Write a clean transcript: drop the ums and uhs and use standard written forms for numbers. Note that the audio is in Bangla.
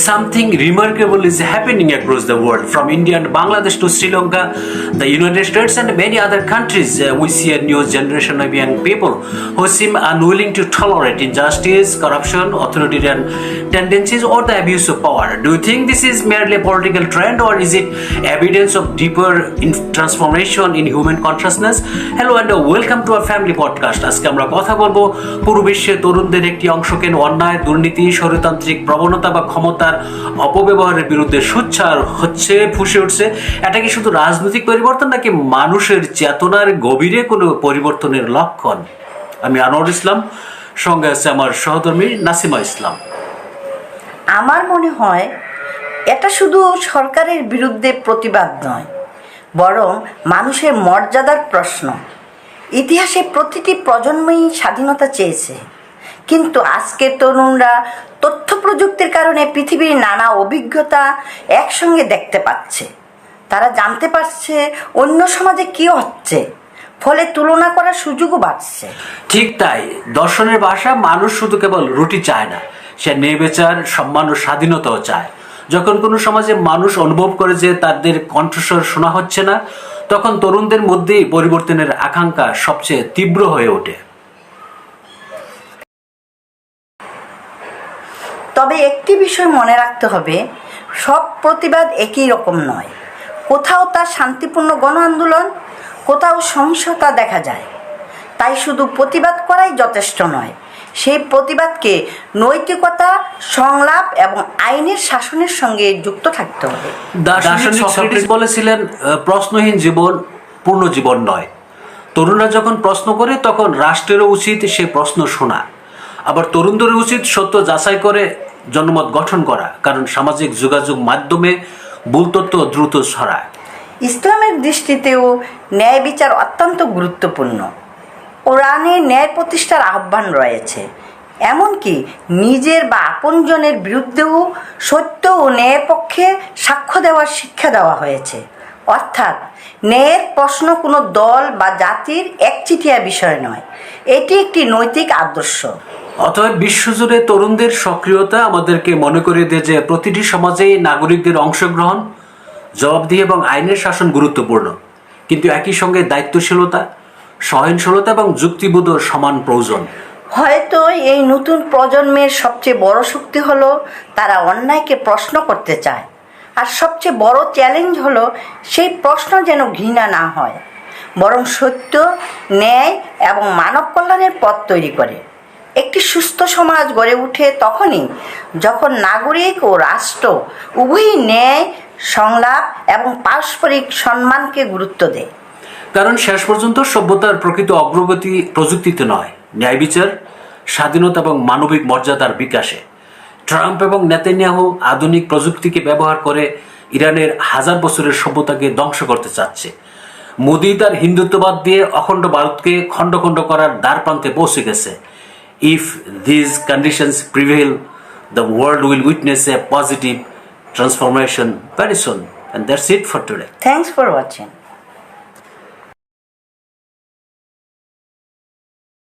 something remarkable is happening across the world. From India and Bangladesh to Sri Lanka, the United States and many other countries, we see a new generation of young people who seem unwilling to tolerate injustice, corruption, authoritarian tendencies, or the abuse of power. Do you think this is merely a political trend, or is it evidence of deeper transformation in human consciousness? Hello and welcome to our family podcast. আজকে আমরা কথা বলবো পুরো বিশ্বে তরুণদের একটি অংশকে অন্যায়, দুর্নীতি, স্বৈরতান্ত্রিক প্রবণতা বা ক্ষমতার অপব্যবহারের বিরুদ্ধে সোচ্চার হচ্ছে, ফুঁসে উঠছে। এটা কি শুধু রাজনৈতিক পরিবর্তন নাকি মানুষের চেতনার গভীরে কোনো পরিবর্তনের লক্ষণ? আমি আনোয়ার ইসলাম, সঙ্গে আছে আমার সহধর্মী নাসিমা ইসলাম। আমার মনে হয় এটা শুধু সরকারের বিরুদ্ধে প্রতিবাদ নয়, বরং মানুষের মর্যাদার প্রশ্ন। ইতিহাসে প্রতিটি প্রজন্মই স্বাধীনতা চেয়েছে, কিন্তু আজকের তরুণরা তথ্য প্রযুক্তির কারণে পৃথিবীর নানা অভিজ্ঞতা একসঙ্গে দেখতে পাচ্ছে। তারা জানতে পারছে অন্য সমাজে কী হচ্ছে, ফলে তুলনা করার সুযোগও বাড়ছে। ঠিক তাই, দর্শনের ভাষা মানুষ শুধু কেবল রুটি চায় না, সে ন্যায়বিচার, সম্মান ও স্বাধীনতাও চায়। যখন কোনো সমাজে মানুষ অনুভব করে যে তাদের কণ্ঠস্বর শোনা হচ্ছে না, তখন তরুণদের মধ্যেই পরিবর্তনের আকাঙ্ক্ষা সবচেয়ে তীব্র হয়ে ওঠে। তবে একটি বিষয় মনে রাখতে হবে, সব প্রতিবাদ একই রকম নয়। কোথাও তা শান্তিপূর্ণ গণ আন্দোলন, কোথাও সহিংসতা দেখা যায়। তাই শুধু প্রতিবাদ করাই যথেষ্ট নয়, সেই প্রতিবাদকে নৈতিকতা, সংলাপ এবং আইনের শাসনের সঙ্গে যুক্ত থাকতে হবে। দার্শনিক সক্রেটিস বলেছিলেন, প্রশ্নহীন জীবন পূর্ণ জীবন নয়। তরুণরা যখন প্রশ্ন করে তখন রাষ্ট্রেরও উচিত সে প্রশ্ন শোনা। আবার তরুণদের উচিত সত্য যাচাই করে জনমত গঠন করা, কারণ সামাজিক যোগাযোগ মাধ্যমে ভুল তথ্য দ্রুত ছড়ায়। ইসলামের দৃষ্টিতেও ন্যায় বিচার অত্যন্ত গুরুত্বপূর্ণ। কোরআনে ন্যায় প্রতিষ্ঠার আহ্বান রয়েছে, এমনকি নিজের বা আপনজনের বিরুদ্ধেও সত্য ও ন্যায়ের পক্ষে সাক্ষ্য দেওয়ার শিক্ষা দেওয়া হয়েছে। অর্থাৎ ন্যায়ের প্রশ্ন কোনো দল বা জাতির একচেটিয়া বিষয় নয়, এটি একটি নৈতিক আদর্শ। অতএব বিশ্বজুড়ে তরুণদের সক্রিয়তা আমাদেরকে মনে করিয়ে দেয় যে প্রতিটি সমাজেই নাগরিকদের অংশগ্রহণ, জবাবদিহি এবং আইনের শাসন গুরুত্বপূর্ণ, কিন্তু একই সঙ্গে দায়িত্বশীলতা, সহনশীলতা এবং যুক্তিবোধ সমান প্রয়োজন। হয়তো এই নতুন প্রজন্মের সবচেয়ে বড় শক্তি হলো তারা অন্যায়কে প্রশ্ন করতে চায়, আর সবচেয়ে বড় চ্যালেঞ্জ হলো সেই প্রশ্ন যেন ঘৃণা না হয়, বরং সত্য, ন্যায় এবং মানব কল্যাণের পথ তৈরি করে। একটি সুস্থ সমাজ গড়ে ওঠে তখনই যখন নাগরিক ও রাষ্ট্র উভয়ই ন্যায়, সংলাপ এবং পারস্পরিক সম্মানকে গুরুত্ব দেয়। কারণ শেষ পর্যন্ত সভ্যতার প্রকৃত অগ্রগতি প্রযুক্তিতে নয়, ন্যায় বিচার, স্বাধীনতা এবং মানবিক মর্যাদার বিকাশে। ট্রাম্প এবং নেতানিয়াহু আধুনিক প্রযুক্তিকে ব্যবহার করে ইরানের হাজার বছরের সভ্যতাকে ধ্বংস করতে চাচ্ছে। মোদি তার হিন্দুত্ববাদ দিয়ে অখণ্ড ভারতকে খণ্ড খণ্ড করার দ্বার প্রান্তে পৌঁছে গেছে। If these conditions prevail, the world will witness a positive transformation very soon. And that's it for today. Thanks for watching.